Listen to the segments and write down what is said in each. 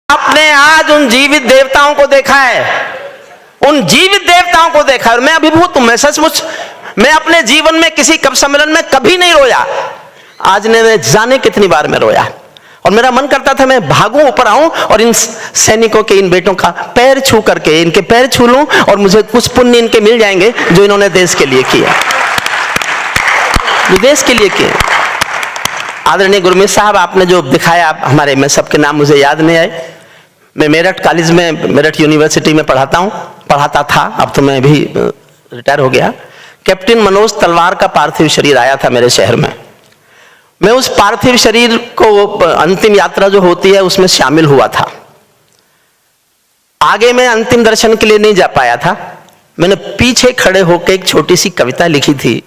आपने आज उन जीवित देवताओं को देखा है, उन जीवित देवताओं को देखा है। और मैं अभिभूत हूं, मैं सचमुच मैं अपने जीवन में किसी कवि सम्मेलन में कभी नहीं रोया। आज ने जाने कितनी बार मैं रोया और मेरा मन करता था मैं भागूं, ऊपर आऊं और इन सैनिकों के, इन बेटों का पैर छू करके इनके पैर छू लूं और मुझे कुछ पुण्य इनके मिल जाएंगे जो इन्होंने देश के लिए किया, जो देश के लिए किए। आदरणीय गुरमीत साहब, आपने जो दिखाया हमारे, मैं सबके नाम मुझे याद नहीं आए। मैं मेरठ कॉलेज में, मेरठ यूनिवर्सिटी में पढ़ाता था, अब तो मैं भी रिटायर हो गया। कैप्टन मनोज तलवार का पार्थिव शरीर आया था मेरे शहर में। मैं उस पार्थिव शरीर को, अंतिम यात्रा जो होती है उसमें शामिल हुआ था। आगे मैं अंतिम दर्शन के लिए नहीं जा पाया था। मैंने पीछे खड़े होकर एक छोटी सी कविता लिखी थी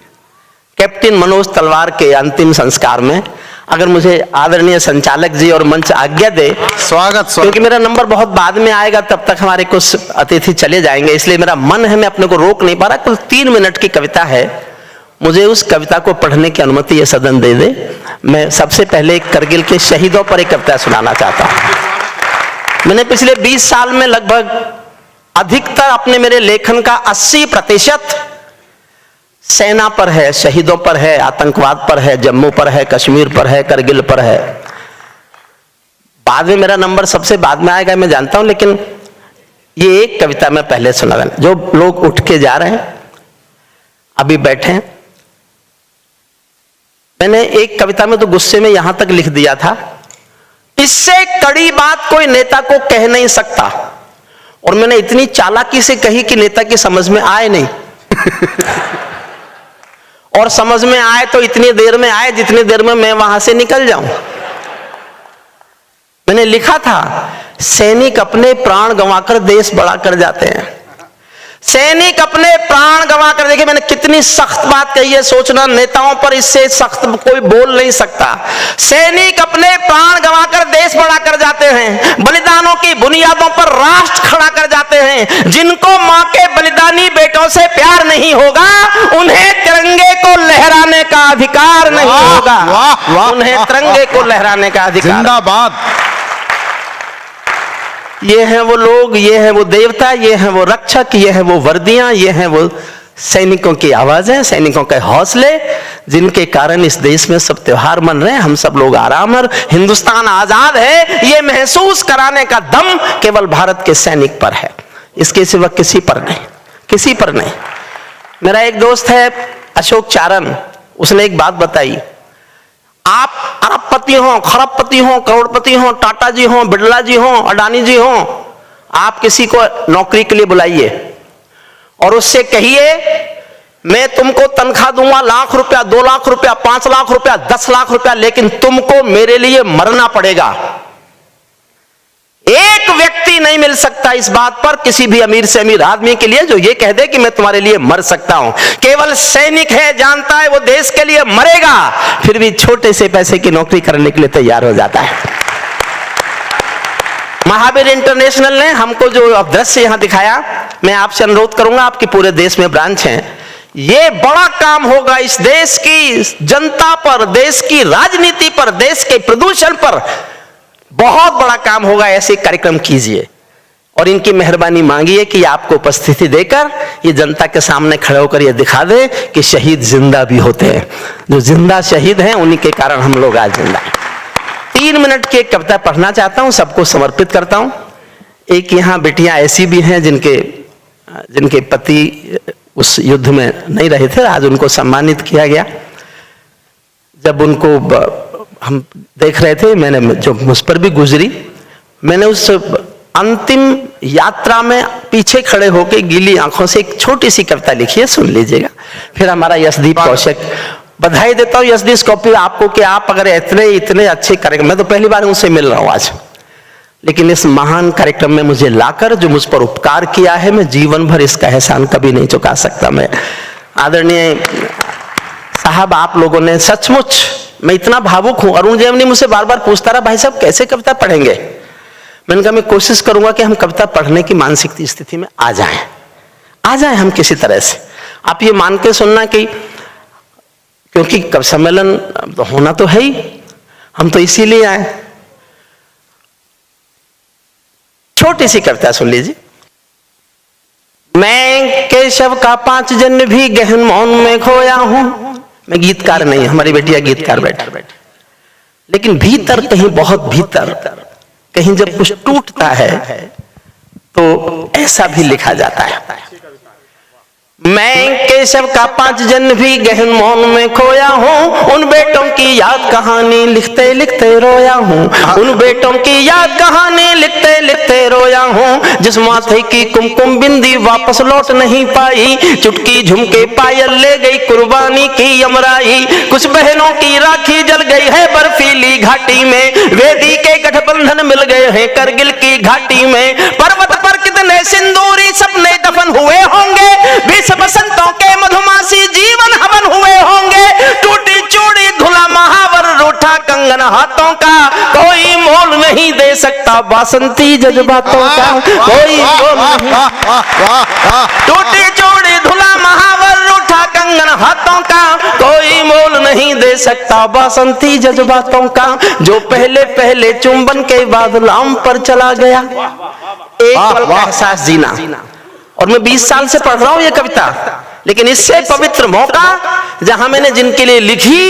कैप्टन मनोज तलवार के अंतिम संस्कार में। अगर मुझे आदरणीय संचालक जी और मंच आज्ञा दे, स्वागत। क्योंकि मेरा नंबर बहुत बाद में आएगा, तब तक हमारे कुछ अतिथि चले जाएंगे, इसलिए मेरा मन है, मैं अपने को रोक नहीं पा रहा। कुल 3 मिनट की कविता है, मुझे उस कविता को पढ़ने की अनुमति ये सदन दे दे। मैं सबसे पहले करगिल के शहीदों पर एक कविता सुनाना चाहता हूं। मैंने पिछले 20 साल में लगभग अधिकतर अपने मेरे लेखन का 80% सेना पर है, शहीदों पर है, आतंकवाद पर है, जम्मू पर है, कश्मीर पर है, करगिल पर है। बाद में मेरा नंबर सबसे बाद में आएगा, मैं जानता हूं, लेकिन ये एक कविता मैं पहले सुना देना। जो लोग उठ के जा रहे हैं, अभी बैठे हैं, मैंने एक कविता में तो गुस्से में यहां तक लिख दिया था, इससे कड़ी बात कोई नेता को कह नहीं सकता। और मैंने इतनी चालाकी से कही कि नेता की समझ में आए नहीं और समझ में आए तो इतनी देर में आए जितनी देर में मैं वहां से निकल जाऊं। मैंने लिखा था, सैनिक अपने प्राण गंवाकर देश बड़ा कर जाते हैं। सैनिक अपने प्राण गंवाकर, देखिए मैंने कितनी सख्त बात कही है, सोचना नेताओं पर इससे सख्त कोई बोल नहीं सकता। सैनिक अपने प्राण गंवाकर देश बड़ा कर जाते हैं, बलिदानों की बुनियादों पर राष्ट्र खड़ा कर जाते हैं। जिनको मां के बलिदानी बेटों से प्यार नहीं होगा, उन्हें तिरंगे को लहराने का अधिकार नहीं होगा। उन्हें तिरंगे को लहराने का अधिकार। जिंदाबाद। ये हैं वो लोग, ये हैं वो देवता, ये हैं वो रक्षक, ये हैं वो वर्दियां, ये हैं वो सैनिकों की आवाजें, सैनिकों के हौसले, जिनके कारण इस देश में सब त्योहार मन रहे हैं, हम सब लोग आराम और हिंदुस्तान आजाद है। ये महसूस कराने का दम केवल भारत के सैनिक पर है, इसके सिवा किसी पर नहीं, किसी पर नहीं। मेरा एक दोस्त है अशोक चारण, उसने एक बात बताई, आप अरबपति हो, खरबपति हो, करोड़पति हो, टाटा जी हो, बिरला जी हो, अडानी जी हो, आप किसी को नौकरी के लिए बुलाइए और उससे कहिए मैं तुमको तनख्वाह दूंगा 1 लाख रुपया, 2 लाख रुपया, 5 लाख रुपया, 10 लाख रुपया, लेकिन तुमको मेरे लिए मरना पड़ेगा। एक व्यक्ति नहीं मिल सकता इस बात पर किसी भी अमीर से अमीर आदमी के लिए जो ये कह दे कि मैं तुम्हारे लिए मर सकता हूं। केवल सैनिक है, जानता है वो देश के लिए मरेगा, फिर भी छोटे से पैसे की नौकरी करने के लिए तैयार हो जाता है। महावीर इंटरनेशनल ने हमको जो दृश्य यहां दिखाया, मैं आपसे अनुरोध करूंगा, आपके पूरे देश में ब्रांच हैं, ये बड़ा काम होगा इस देश की जनता पर, देश की राजनीति पर, देश के प्रदूषण पर बहुत बड़ा काम होगा। ऐसे कार्यक्रम कीजिए और इनकी मेहरबानी मांगिए कि आपको उपस्थिति देकर ये जनता के सामने खड़े होकर ये दिखा दे कि शहीद जिंदा भी होते हैं। जो जिंदा शहीद हैं उन्हीं के कारण हम लोग आज जिंदा हैं। 3 मिनट की एक कविता पढ़ना चाहता हूं, सबको समर्पित करता हूं। एक यहाँ बेटियां ऐसी भी हैं जिनके पति उस युद्ध में नहीं रहे थे, आज उनको सम्मानित किया गया। जब उनको हम देख रहे थे, मैंने जो मुझ पर भी गुजरी, मैंने उस अंतिम यात्रा में पीछे खड़े होकर गीली आंखों से एक छोटी सी कविता लिखी है, सुन लीजिएगा। फिर हमारा यशदीप कौशिक, बधाई देता हूं यशदीप कौशिक आपको कि आप अगर इतने अच्छे कार्यक्रम, मैं तो पहली बार उनसे मिल रहा हूं आज, लेकिन इस महान कार्यक्रम में मुझे लाकर जो मुझ पर उपकार किया है, मैं जीवन भर इसका एहसान कभी नहीं चुका सकता। मैं आदरणीय साहब, आप लोगों ने सचमुच, मैं इतना भावुक हूं। अरुण जेवनी मुझसे बार बार पूछता रहा, भाई साहब कैसे कविता पढ़ेंगे? मैंने कहा मैं कोशिश करूंगा कि हम कविता पढ़ने की मानसिक स्थिति में आ जाएं हम किसी तरह से। आप ये मान के सुनना कि क्योंकि कवि सम्मेलन तो होना तो है ही, हम तो इसीलिए आए। छोटी सी कविता सुन लीजिए। मैं केशव का 5 जन्म भी गहन मौन में खोया हूं। मैं गीतकार नहीं, हमारी बेटिया गीतकार बैठा, लेकिन भीतर, कहीं बहुत भीतर, कहीं जब कुछ टूटता है तो ऐसा भी लिखा जाता है। मैं केशव का 5 जन्म भी गहन मौन में खोया हूँ। उन बेटों की याद कहानी लिखते लिखते रोया हूँ। उन बेटों की याद कहानी लिखते लिखते रोया हूँ। जिस माथे की कुमकुम बिंदी वापस लौट नहीं पाई, चुटकी झुमके पायल ले गई कुर्बानी की यमराई। कुछ बहनों की राखी जल गई है बर्फीली घाटी में, वेदी के गठबंधन मिल गए हैं करगिल की घाटी में। पर्वत पर कितने सिंदूरी सपने दफन हुए होंगे, बसंतों के मधुमासी जीवन हवन हुए होंगे। टूटी चूड़ी धुला महावर रूठा कंगन हाथों का, कोई मोल नहीं दे सकता बासंती जज्बातों का, कोई मोल नहीं। टूटी चूड़ी धुला महावर रूठा कंगन हाथों का, कोई मोल नहीं दे सकता बासंती जज्बातों का। जो पहले पहले चुंबन के बाद लाम पर चला गया, एक पल का एहसास जीना। और मैं 20 साल से पढ़ रहा हूं ये कविता, लेकिन इससे पवित्र मौका जहां मैंने जिनके लिए लिखी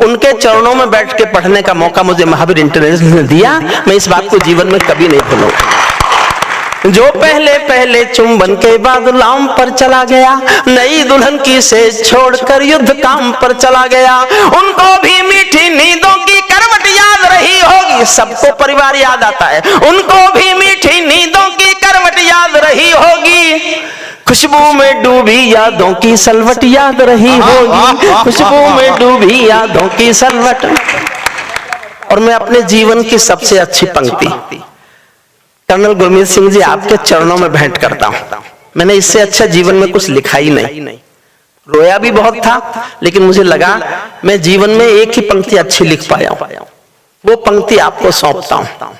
उनके चरणों में बैठ के पढ़ने का मौका मुझे महावीर इंटरनेशनल ने दिया। मैं इस बात को जीवन में कभी नहीं भूलूंगा। जो पहले पहले चुंबन के बाद लाम पर चला गया, नई दुल्हन की सेज छोड़कर युद्ध काम पर चला गया। उनको भी मीठी नींदों की करवट याद रही होगी, सबको परिवार याद आता है। उनको भी मीठी नींदों की करवट याद रही होगी, खुशबू में डूबी यादों की सलवट याद रही होगी, खुशबू में डूबी यादों की सलवट। और मैं अपने जीवन की सबसे अच्छी पंक्ति कर्नल गुरमीत सिंह जी आपके चरणों में भेंट करता हूं। मैंने इससे अच्छा जीवन में कुछ लिखा ही नहीं। रोया भी बहुत था, लेकिन मुझे लगा मैं जीवन में एक ही पंक्ति अच्छी लिख पाया हूं। वो पंक्ति आपको सौंपता हूं।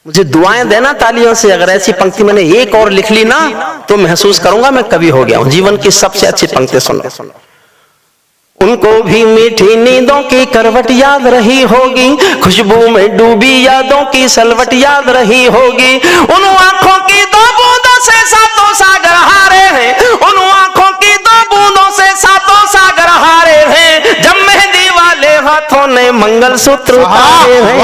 मुझे दुआएं देना तालियों से, अगर ऐसी पंक्ति मैंने एक और लिख ली ना तो महसूस करूंगा मैं कवि हो गया हूं। जीवन की सबसे अच्छी पंक्ति सुनो। उनको भी मीठी नींदों की करवट याद रही होगी, खुशबू में डूबी यादों की सलवट याद रही होगी। उन आंखों की 2 बूंदों से 7 सागर हारे हैं, उन आंखों की 2 बूंदों से 7 सागर हारे हैं। जब मेहंदी वाले हाथों ने मंगलसूत्र उतारे हैं,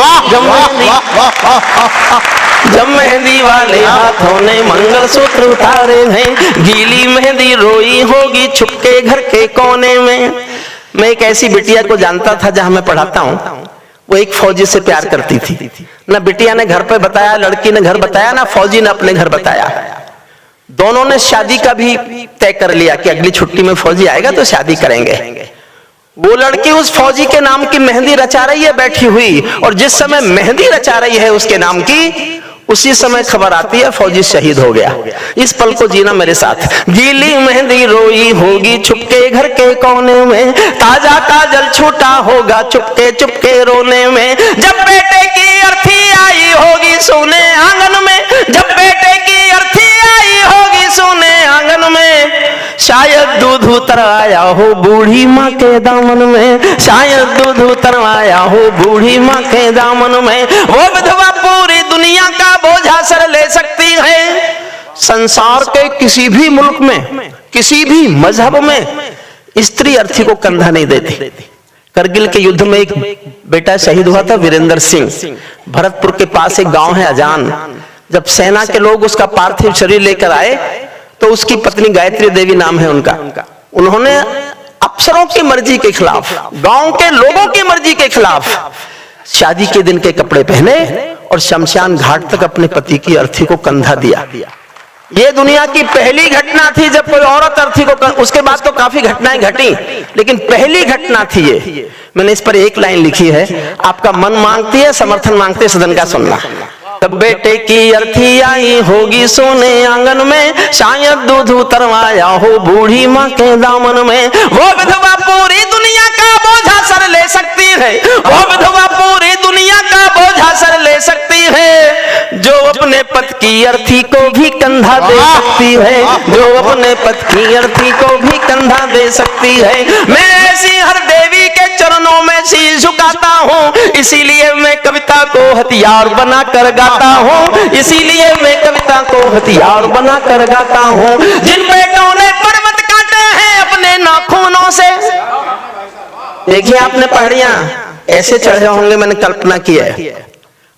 जब मेहंदी वाले हाथों ने मंगलसूत्र उतारे हैं। गीली मेहंदी रोई होगी छुपके घर के कोने में। मैं एक ऐसी बिटिया को जानता था जहां मैं पढ़ाता हूं, वो एक फौजी से प्यार करती थी। ना बिटिया ने घर पे बताया, लड़की ने घर बताया, ना फौजी ने अपने घर बताया। दोनों ने शादी का भी तय कर लिया कि अगली छुट्टी में फौजी आएगा तो शादी करेंगे। वो लड़की उस फौजी के नाम की मेहंदी रचा रही है बैठी हुई, और जिस समय मेहंदी रचा रही है उसके नाम की, उसी समय खबर आती है फौजी शहीद हो गया। इस पल को जीना मेरे साथ। गीली मेहंदी रोई होगी छुपके घर के कोने में, ताजा काजल छूटा होगा चुपके चुपके रोने में। जब बेटे की अर्थी आई होगी सोने आंगन में, जब बेटे की अर्थी आई होगी सोने आंगन में। शायद दूध उतर आया हो बूढ़ी माँ के दामन में, शायद दूध उतर आया हो बूढ़ी माँ के दामन में। वो विधवा पूरी दुनिया का बोझा सर ले सकती है। संसार के किसी भी मुल्क में, किसी भी मजहब में स्त्री अर्थी को कंधा नहीं देती। करगिल के युद्ध में एक बेटा शहीद हुआ था, वीरेंद्र सिंह। भरतपुर के पास एक गांव है अजान। जब सेना के लोग उसका पार्थिव शरीर लेकर आए तो उसकी पत्नी गायत्री देवी नाम है उनका, उन्होंने अफसरों की मर्जी के खिलाफ, गांव के लोगों की मर्जी के खिलाफ शादी के दिन के कपड़े पहने और शमशान घाट तक अपने पति की अर्थी को कंधा दिया। ये दुनिया की पहली घटना थी जब कोई औरत अर्थी को, उसके बाद तो काफी घटनाएं घटी, लेकिन पहली घटना थी ये। मैंने इस पर एक लाइन लिखी है, आपका मन मांगती है, समर्थन मांगते सदन का सुनना। तब बेटे की अर्थी आई होगी सोने आंगन में, शायद दूध उतरवाया हो बूढ़ी माँ के दामन में। वो विधवा पूरी दुनिया का बोझा सर ले सकती है, वो विधवा पूरी दुनिया का बोझा सर ले सकती है। जो अपने पति की अर्थी को भी कंधा दे सकती है, जो अपने पति की अर्थी को भी कंधा दे सकती है। मैं ऐसी हर देवी के चरणों में शीश झुकाता हूँ, इसीलिए मैं कविता को हथियार बना कर गाता हूँ, इसीलिए मैं कविता को हथियार बना कर गाता हूँ। जिन बेटों ने पर्वत काटे हैं अपने नाखूनों से, देखिए आपने पहाड़ियां ऐसे चढ़े होंगे, मैंने कल्पना की है।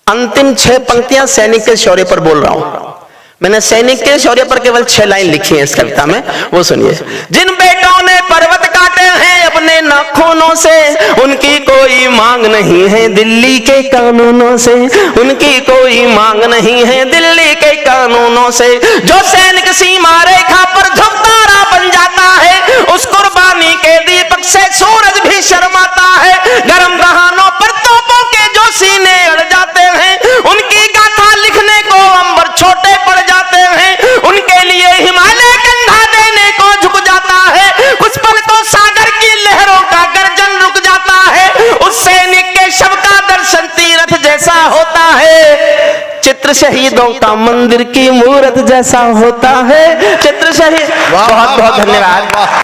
अंतिम 6 पंक्तियां सैनिक के शौर्य पर बोल रहा हूं। मैंने सैनिक के शौर्य पर केवल 6 लाइन लिखी है इस कविता में, वो सुनिए। जिन बेटों ने पर्वत काटे हैं अपने नाखूनों से, उनकी कोई मांग नहीं है दिल्ली के कानूनों से, उनकी कोई मांग नहीं है दिल्ली के कानूनों से। जो सैनिक सीमा रेखा पर ध्रुवतारा बन जाता है, उस कुर्बानी के दीपक से सूरज भी शर्माता है। गर्म दहानों पर तोपों के जो सीने अड़ जाते हैं, उनकी गाथा लिखने को अंबर छोटे पड़ जाते हैं। उनके लिए हिमालय कंधा देने को झुक जाता है, कुछ पल तो सागर की लहरों का गर्जन रुक जाता है। उस सैनिक के शव का दर्शन तीर्थ जैसा होता है, चित्र शहीदों का मंदिर की मूर्त जैसा होता है, चित्र शहीद। बहुत बहुत धन्यवाद।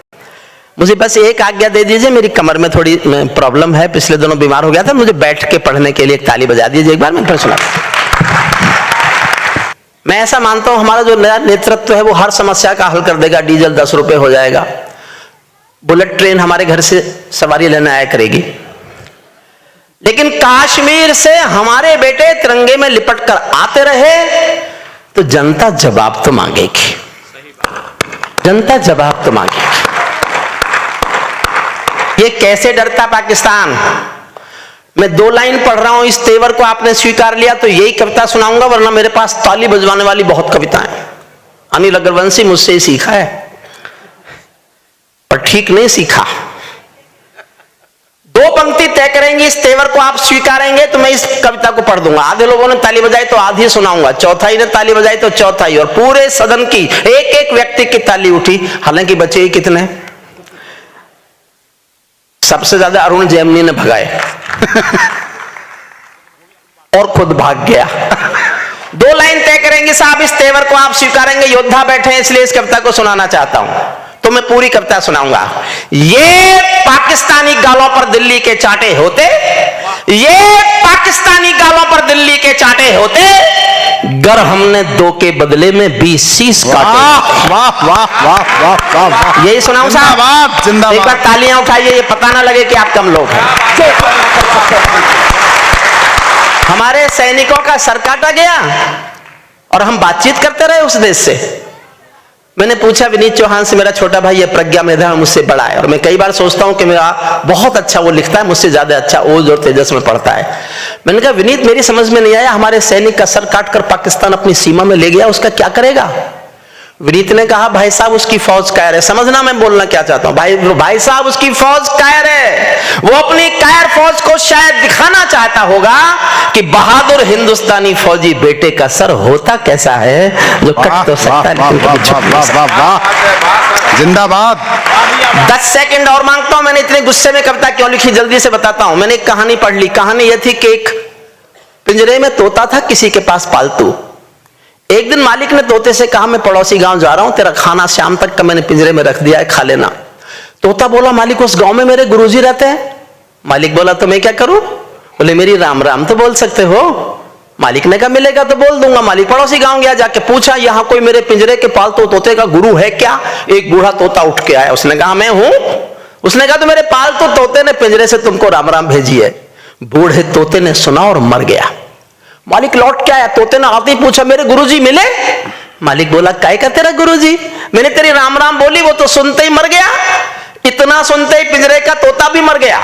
मुझे बस एक आज्ञा दे दीजिए, मेरी कमर में थोड़ी प्रॉब्लम है, पिछले दिनों बीमार हो गया था, मुझे बैठ के पढ़ने के लिए एक ताली बजा दीजिए एक बार, मैं फिर सुना। मैं ऐसा मानता हूं हमारा जो नया नेतृत्व है वो हर समस्या का हल कर देगा। डीजल 10 रुपए हो जाएगा, बुलेट ट्रेन हमारे घर से सवारी लेने आया करेगी, लेकिन कश्मीर से हमारे बेटे तिरंगे में लिपट कर आते रहे तो जनता जवाब तो मांगेगी, जनता जवाब तो मांगेगी। ये कैसे डरता पाकिस्तान? मैं 2 लाइन पढ़ रहा हूं, इस तेवर को आपने स्वीकार लिया तो यही कविता सुनाऊंगा, वरना मेरे पास ताली बजवाने वाली बहुत कविताएं। अनिल अग्रवंशी मुझसे ही सीखा है, पर ठीक नहीं सीखा। 2 पंक्ति तय करेंगी, इस तेवर को आप स्वीकारेंगे तो मैं इस कविता को पढ़ दूंगा। आधे लोगों ने ताली बजाई तो आधी सुनाऊंगा, चौथाई ने ताली बजाई तो चौथाई, और पूरे सदन की एक व्यक्ति की ताली उठी। हालांकि बचे ही कितने, सबसे ज्यादा अरुण जैमिनी ने भगाए और खुद भाग गया। 2 लाइन तय करेंगे साहब, इस तेवर को आप स्वीकारेंगे। योद्धा बैठे हैं इसलिए इस कविता को सुनाना चाहता हूं, तो मैं पूरी कविता सुनाऊंगा। ये पाकिस्तानी गालों पर दिल्ली के चाटे होते, ये पाकिस्तानी गालों पर दिल्ली के चाटे होते, गर हमने 2 के बदले में 20 शीश काटे। वाह वाह वाह वाह वाह, यही सुनाऊं साहब? जिंदाबाद। एक बार तालियां उठाइए, ये पता ना लगे कि आप कम लोग हैं। हमारे सैनिकों का सर काटा गया और हम बातचीत करते रहे उस देश से। मैंने पूछा विनीत चौहान से, मेरा छोटा भाई है, प्रज्ञा मेधा मुझसे बड़ा है, और मैं कई बार सोचता हूं कि मेरा बहुत अच्छा वो लिखता है, मुझसे ज्यादा अच्छा ओज और तेजस में पढ़ता है। मैंने कहा विनीत, मेरी समझ में नहीं आया, हमारे सैनिक का सर काटकर पाकिस्तान अपनी सीमा में ले गया, उसका क्या करेगा? विनीत ने कहा भाई साहब उसकी फौज कायर है। समझना मैं बोलना क्या चाहता हूं? भाई साहब उसकी फौज कायर है, वो अपनी कायर फौज को शायद दिखाना चाहता होगा कि बहादुर हिंदुस्तानी फौजी बेटे का सर होता कैसा है, जो कट तो सकता है लेकिन छुप नहीं सकता। जिंदाबाद। 10 सेकंड और मांगता हूं। मैंने इतने गुस्से में कविता क्यों लिखी जल्दी से बताता हूं। मैंने एक कहानी पढ़ ली। कहानी यह थी कि एक पिंजरे में तोता था किसी के पास पालतू। एक दिन मालिक ने तोते से कहा मैं पड़ोसी गांव जा रहा हूं, तेरा खाना शाम तक का मैंने पिंजरे में रख दिया है, खा लेना। तोता बोला मालिक उस गांव में मेरे गुरुजी रहते हैं। मालिक बोला तो मैं क्या करूं? बोले मेरी राम राम तो बोल सकते हो। मालिक ने कहा मिलेगा तो बोल दूंगा। मालिक पड़ोसी गांव गया, जाके पूछा यहाँ कोई मेरे पिंजरे के पालतू तोते का गुरु है क्या? एक बूढ़ा तोता उठ के आया, उसने कहा मैं हूं। उसने कहा तो मेरे पालतू तोते ने पिंजरे से तुमको राम राम भेजी है। बूढ़े तोते ने सुना और मर गया। मालिक लौट के आया, तोते ने आते ही पूछा मेरे गुरुजी मिले? मालिक बोला काय का तेरा गुरुजी? मैंने तेरी राम राम बोली, वो तो सुनते ही मर गया। इतना सुनते ही पिंजरे का तोता भी मर गया।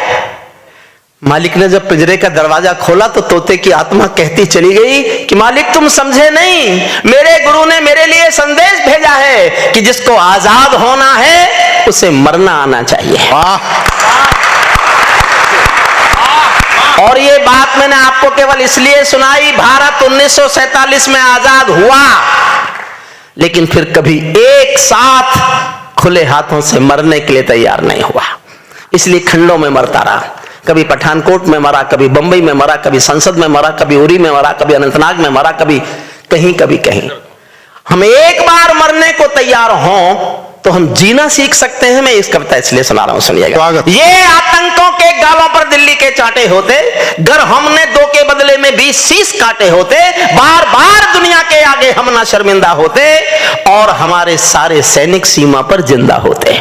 मालिक ने जब पिंजरे का दरवाजा खोला तो तोते की आत्मा कहती चली गई कि मालिक तुम समझे नहीं, मेरे गुरु ने मेरे लिए संदेश भेजा है कि जिसको आजाद होना है उसे मरना आना चाहिए। और ये बात मैंने आपको केवल इसलिए सुनाई, भारत 1947 में आजाद हुआ, लेकिन फिर कभी एक साथ खुले हाथों से मरने के लिए तैयार नहीं हुआ, इसलिए खंडों में मरता रहा। कभी पठानकोट में मरा, कभी बंबई में मरा, कभी संसद में मरा, कभी उरी में मरा, कभी अनंतनाग में मरा, कभी कहीं कभी कहीं। हम एक बार मरने को तैयार हों तो हम जीना सीख सकते हैं। मैं इस कविता इसलिए सुना रहा हूं, सुनिएगा। स्वागत। ये आतंकों के गालों पर दिल्ली के चांटे होते, गर हमने 2 के बदले में 20 शीश काटे होते, बार बार दुनिया के आगे हम ना शर्मिंदा होते, और हमारे सारे सैनिक सीमा पर जिंदा होते,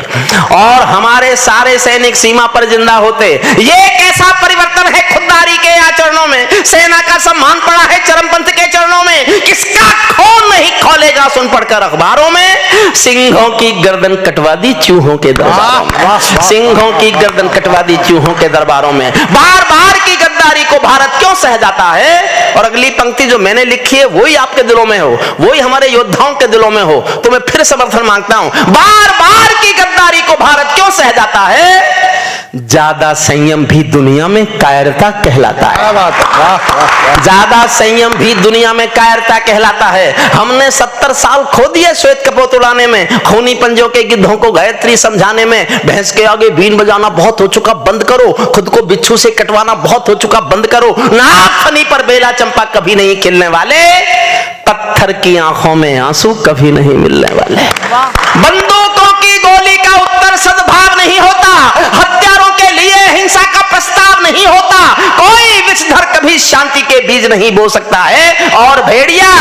और हमारे सारे सैनिक सीमा पर जिंदा होते। ये कैसा परिवर्तन है खुददारी के आचरणों में, सेना का सम्मान पड़ा है चरमपंथ के चरणों में, किसका खून नहीं खौलेगा सुन पढ़कर अखबारों में, सिंहों की गर्दन कटवा दी चूहों के दरबारों में, सिंहों की गर्दन कटवा दी चूहों के दरबारों में। बार बार की गद्दारी को भारत क्यों सह जाता है? और अगली पंक्ति जो मैंने लिखी है वही आपके दिलों में हो, वही हमारे योद्धाओं के दिलों में हो, तो मैं फिर समर्थन मांगता हूं। बार बार की गद्दारी को भारत क्यों सह जाता है? ज्यादा संयम भी दुनिया में कायरता कहलाता है। ज्यादा संयम भी दुनिया में कायरता कहलाता है। हमने 70 साल खो दिए श्वेत कपोत उड़ाने में, खूनी पंजों के गिद्धों को गायत्री समझाने में, भैंस के आगे बीन बजाना बहुत हो चुका बंद करो, खुद को बिच्छू से कटवाना बहुत हो चुका बंद करो, नाक फनी पर बेला चंपा कभी नहीं खिलने वाले, पत्थर की आंखों में आंसू कभी नहीं मिलने वाले, बंदूकों की गोली का उत्तर सद्भाव नहीं होता, हत्यारों के लिए हिंसा का प्रस्ताव नहीं होता, कोई विषधर कभी शांति के बीज नहीं बो सकता है, और भेड़िया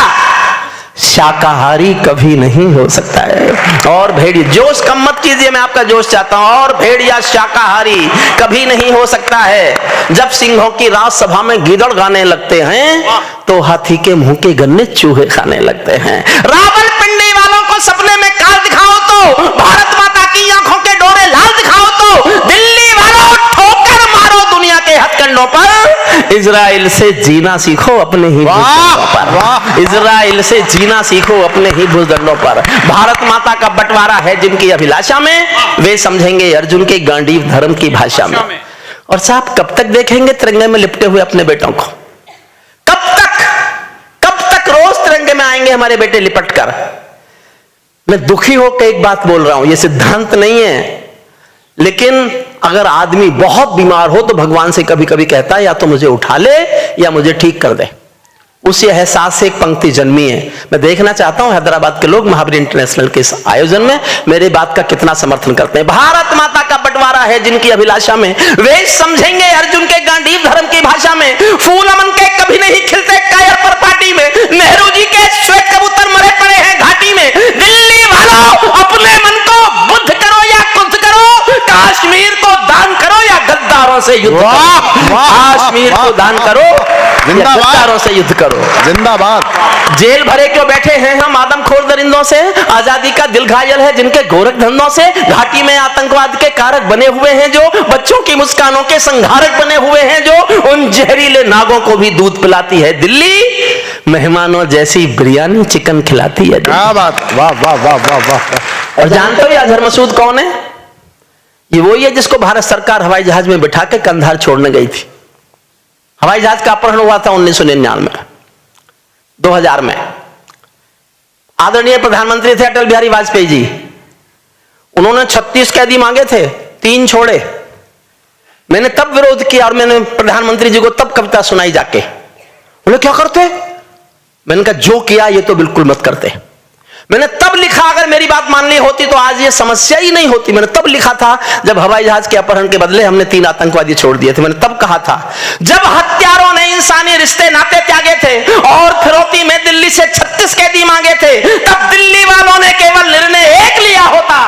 शाकाहारी कभी नहीं हो सकता है। और भेड़िया, जोश कम मत कीजिए, मैं आपका जोश चाहता हूं। और भेड़िया शाकाहारी कभी नहीं हो सकता है। जब सिंहों की राजसभा में गीदड़ गाने लगते हैं तो हाथी के मुंह के गन्ने चूहे खाने लगते हैं। रावलपिंडी वालों को सपने में काल दिखाओ तो, भारत माता की आंखों के डोरे लाल दिखाओ तो, दिल्ली वालों ठोकर मारो दुनिया के हथकंडों पर, इजराइल से जीना सीखो अपने ही भूखंडों पर, इजराइल से जीना सीखो अपने ही भूखंडों पर। भारत माता का बंटवारा है जिनकी अभिलाषा में, वे समझेंगे अर्जुन के गांडीव धर्म की भाषा में। और साहब कब तक देखेंगे तिरंगे में लिपटे हुए अपने बेटों को? कब तक रोज तिरंगे में आएंगे हमारे बेटे लिपट कर? मैं दुखी होकर एक बात बोल रहा हूं, यह सिद्धांत नहीं है, लेकिन अगर आदमी बहुत बीमार हो तो भगवान से कभी कभी कहता है या तो मुझे उठा ले या मुझे ठीक कर दे। उस एहसास से एक पंक्ति जन्मी है। मैं देखना चाहता हूं हैदराबाद के लोग महावीर इंटरनेशनल के इस आयोजन में मेरे बात का कितना समर्थन करते हैं। भारत माता का बंटवारा है जिनकी अभिलाषा में, वे समझेंगे अर्जुन के गांडीव धर्म की भाषा में। फूल अमन के कभी नहीं खिलते कायर पर पार्टी में, नेहरू जी के श्वेत कबूतर मरे पड़े हैं घाटी में। दिल्ली वालों अपने मन को बुद्ध करो या कुछ करो, कश्मीर को दान करो या गद्दारों से युद्ध करो, कश्मीर को दान करो या गद्दारों से युद्ध करो। जिंदाबाद। जेल भरे क्यों बैठे हैं हम आदमखोर दरिंदों से? आजादी का दिल घायल है जिनके गोरख धंधों से। घाटी में आतंकवाद के कारक बने हुए हैं जो, बच्चों की मुस्कानों के संहारक बने हुए हैं जो, उन जहरीले नागों को भी दूध पिलाती है दिल्ली, मेहमानों जैसी बिरयानी चिकन खिलाती है। क्या बात, वाह वाह वाह वाह वाह। और जानते हो ये अजहर मसूद कौन है? ये वही है जिसको भारत सरकार हवाई जहाज में बिठा के कंधार छोड़ने गई थी। हवाई जहाज का अपहरण हुआ था 1999 में, 2000 में। आदरणीय प्रधानमंत्री थे अटल बिहारी वाजपेयी जी, उन्होंने 36 कैदी मांगे थे, 3 छोड़े। मैंने तब विरोध किया और मैंने प्रधानमंत्री जी को तब कविता सुनाई जाके। बोले क्या करते? मैंने कहा जो किया ये तो बिल्कुल मत करते। मैंने तब लिखा, अगर मेरी बात माननी होती तो आज ये समस्या ही नहीं होती। मैंने तब लिखा था जब हवाई जहाज के अपहरण के बदले हमने 3 आतंकवादी छोड़ दिए थे। मैंने तब कहा था जब हत्यारों ने इंसानी रिश्ते नाते त्यागे थे और फिरौती में दिल्ली से 36 कैदी मांगे थे, तब दिल्ली वालों ने केवल निर्णय एक लिया होता,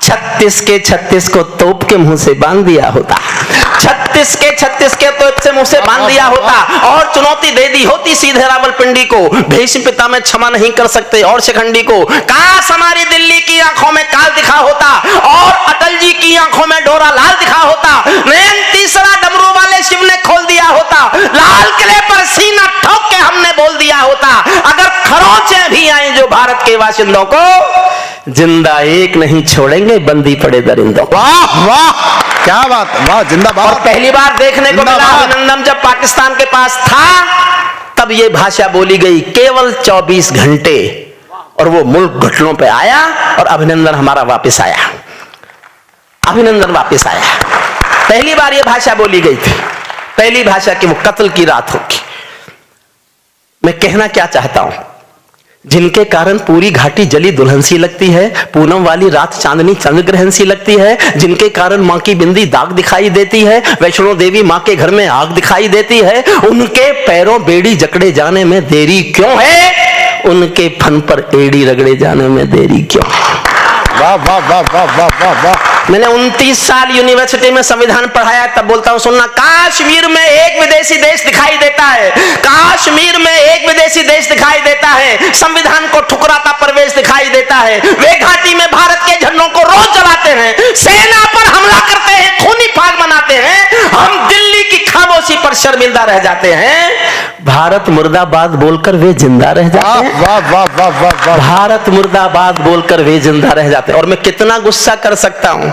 36 के 36 को तोप के मुंह से बांध दिया होता, 36 के 36 के तोप से मुंह से बांध दिया होता, और चुनौती दे दी होती सीधे रावलपिंडी को। भीष्म पिता में क्षमा नहीं कर सकते और शिखंडी को। काश हमारी दिल्ली की आंखों में काल दिखा होता और अटल जी की आंखों में डोरा लाल दिखा होता। नयन तीसरा डमरू वाले शिव ने खोल दिया होता, लाल किले पर सीना ठोक के हमने बोल दिया होता, अगर खरोंचे भी आए जो भारत के बाशिंदों को, जिंदा एक नहीं छोड़ेंगे बंदी पड़े दरिंदों। वाह वाह, क्या बात, वाह, जिंदाबाद। और पहली बार देखने को मिला अभिनंदन जब पाकिस्तान के पास था, तब ये भाषा बोली गई केवल 24 घंटे, और वो मुल्क घुटनों पे आया और अभिनंदन हमारा वापस आया, अभिनंदन वापस आया। पहली बार ये भाषा बोली गई थी, पहली भाषा की वो कत्ल की रात होगी। मैं कहना क्या चाहता हूं, जिनके कारण पूरी घाटी जली दुल्हन सी लगती है, पूनम वाली रात चांदनी चंद्र ग्रहण सी लगती है, जिनके कारण मां की बिंदी दाग दिखाई देती है, वैष्णो देवी मां के घर में आग दिखाई देती है, उनके पैरों बेड़ी जकड़े जाने में देरी क्यों है, उनके फन पर एड़ी रगड़े जाने में देरी क्यों। वाह वाह वाह वाह वाह वाह वाह। मैंने 29 साल यूनिवर्सिटी में संविधान पढ़ाया, तब बोलता हूं सुनना, काश्मीर में एक विदेशी देश दिखाई देता है, काश्मीर में एक विदेशी देश दिखाई देता है, संविधान को ठुकराता प्रवेश दिखाई देता है, वे घाटी में भारत के झंडों को रोज जलाते हैं, सेना पर हमला करते हैं, खूनी फाग मनाते हैं, हम दिल्ली की खामोशी पर शर्मिंदा रह जाते हैं, भारत मुर्दाबाद बोलकर वे जिंदा रह जाते हैं, वाह वाह वाह वाह वाह। भारत मुर्दाबाद बोलकर वे जिंदा रह जाते हैं। और मैं कितना गुस्सा कर सकता हूं,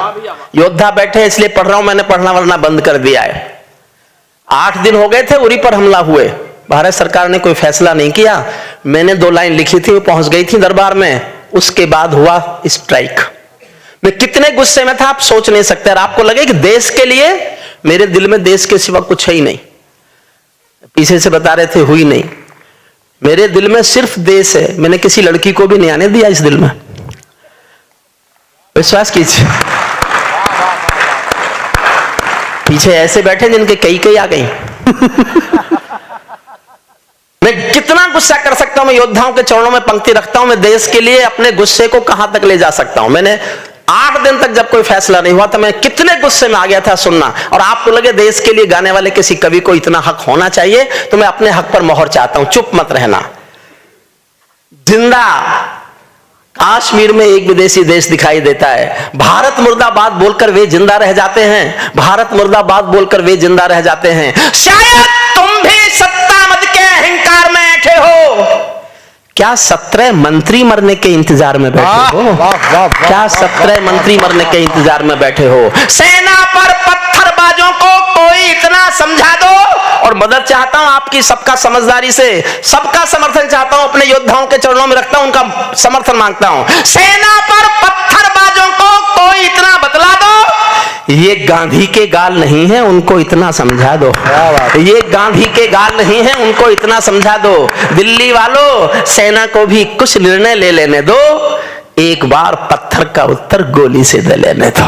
योद्धा बैठे इसलिए पढ़ रहा हूं, मैंने पढ़ना वरना बंद कर दिया है। 8 दिन हो गए थे उरी पर हमला हुए, भारत सरकार ने कोई फैसला नहीं किया, मैंने 2 लाइन लिखी थी, वो पहुंच गई थी दरबार में, उसके बाद हुआ स्ट्राइक। मैं कितने गुस्से में था आप सोच नहीं सकते। और आपको लगे कि देश के लिए, मेरे दिल में देश के सिवा कुछ है ही नहीं, पीछे से बता रहे थे हुई नहीं, मेरे दिल में सिर्फ देश है, मैंने किसी लड़की को भी नहीं आने दिया इस दिल में, विश्वास कीजिए। पीछे ऐसे बैठे जिनके कई आ गई। मैं कितना गुस्सा कर सकता हूं, मैं योद्धाओं के चरणों में पंक्ति रखता हूं, मैं देश के लिए अपने गुस्से को कहां तक ले जा सकता हूं। मैंने 8 दिन तक जब कोई फैसला नहीं हुआ तो मैं कितने गुस्से में आ गया था सुनना। और आपको लगे देश के लिए गाने वाले किसी कवि को इतना हक होना चाहिए, तो मैं अपने हक पर मोहर चाहता हूं, चुप मत रहना। जिंदा काश्मीर में एक विदेशी देश दिखाई देता है, भारत मुर्दाबाद बोलकर वे जिंदा रह जाते हैं, भारत मुर्दाबाद बोलकर वे जिंदा रह जाते हैं। शायद तुम भी सत्ता मद के अहंकार में बैठे हो, क्या 17 मंत्री मरने के इंतजार में बैठे हो, क्या 17 मंत्री मरने के इंतजार में बैठे हो। सेना पर पत्थरबाजों को कोई इतना समझा दो। और मदद चाहता हूं आपकी सबका समझदारी से, सबका समर्थन चाहता हूं, अपने योद्धाओं के चरणों में रखता हूं, उनका समर्थन मांगता हूं। सेना पर पत्थरबाजों को कोई इतना बतला दो, ये गांधी के गाल नहीं है, उनको इतना समझा दो, ये गांधी के गाल नहीं है, उनको इतना समझा दो। दिल्ली वालों, सेना को भी कुछ निर्णय ले लेने दो, एक बार पत्थर का उत्तर गोली से दे लेने दो,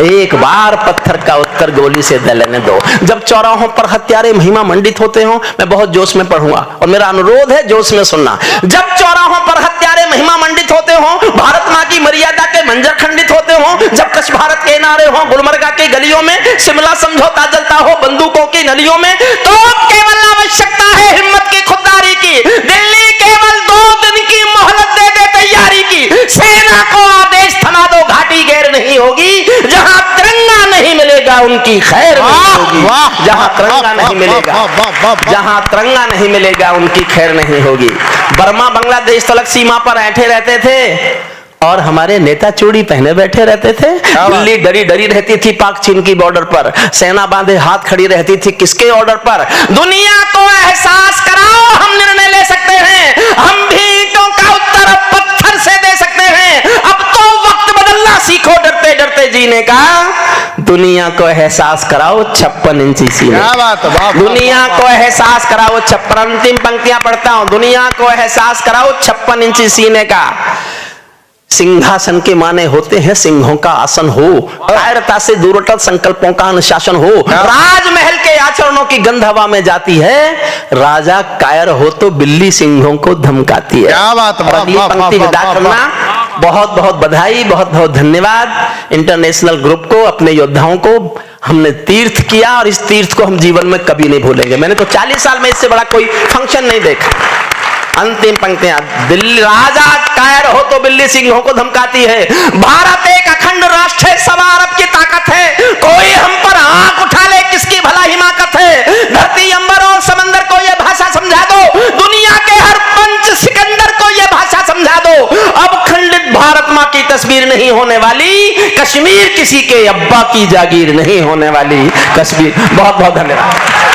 एक बार पत्थर का उत्तर गोली से दे लेने दो। जब चौराहों पर हत्यारे महिमा मंडित होते हो, मैं बहुत जोश में पढ़ूंगा और मेरा अनुरोध है जोश में सुनना। जब चौराहों पर हत्यारे महिमा मंडित होते हो, भारत मां की मर्यादा के मंजर खंडित होते हो, जब कच्छ भारत के नारे हो, गुलमर्गा की गलियों में शिमला समझौता जलता हो बंदूकों की नलियों में, तो केवल आवश्यकता है हिम्मत की, खुददारी की। दिल्ली केवल 2 दिन की मोहलत दे दे तैयारी की, सेना को आदेश थमा दो, घाटी गैर नहीं होगी, जहां तिरंगा नहीं मिलेगा उनकी खैर नहीं होगी, जहां तिरंगा नहीं मिलेगा, जहां तिरंगा नहीं मिलेगा उनकी खैर नहीं होगी। बर्मा बांग्लादेश तलक सीमा पर ऐंठे रहते थे और हमारे नेता चूड़ी पहने बैठे रहते थे। दिल्ली डरी डरी रहती थी पाक चीन की बॉर्डर पर, सेना बांधे हाथ खड़ी रहती थी किसके ऑर्डर पर। दुनिया को एहसास कराओ, हम निर्णय ले सकते हैं, हम भी ईंटों का उत्तर अब पत्थर से दे सकते हैं। अब तो वक्त बदलना सीखो, डरते डरते जीने का। दुनिया को एहसास कराओ 56 इंची सीने, दुनिया को एहसास कराओ 56, अंतिम पंक्तियां पढ़ता हूं, दुनिया को एहसास कराओ 56 इंची सीने का। सिंहासन के माने होते हैं सिंहों का आसन हो, कायरता से दूरटल संकल्पों का अनुशासन हो, राजमहल के आचरणों की गंध हवा में जाती है, राजा कायर हो तो बिल्ली सिंहों को धमकाती है। क्या बात, अगली पंक्ति विदा करना। बहुत बहुत बधाई, बहुत बहुत धन्यवाद इंटरनेशनल ग्रुप को, अपने योद्धाओं को। हमने तीर्थ किया और इस तीर्थ को हम जीवन में कभी नहीं भूलेंगे। मैंने तो 40 साल में इससे बड़ा कोई फंक्शन नहीं देखा। अंतिम पंक्तियां, दिल्ली राजा कायर हो तो बिल्ली सिंहों को धमकाती है, भारत एक अखंड राष्ट्र है, 1.25 अरब की ताकत है, कोई हम पर आंख उठा ले किसकी भला हिमाकत है। धरती अंबर और समंदर को यह भाषा समझा दो, दुनिया के हर पंच सिकंदर को यह भाषा समझा दो। अब खंडित भारत मां की तस्वीर नहीं होने वाली, कश्मीर किसी के अब्बा की जागीर नहीं होने वाली। कश्मीर। बहुत बहुत धन्यवाद।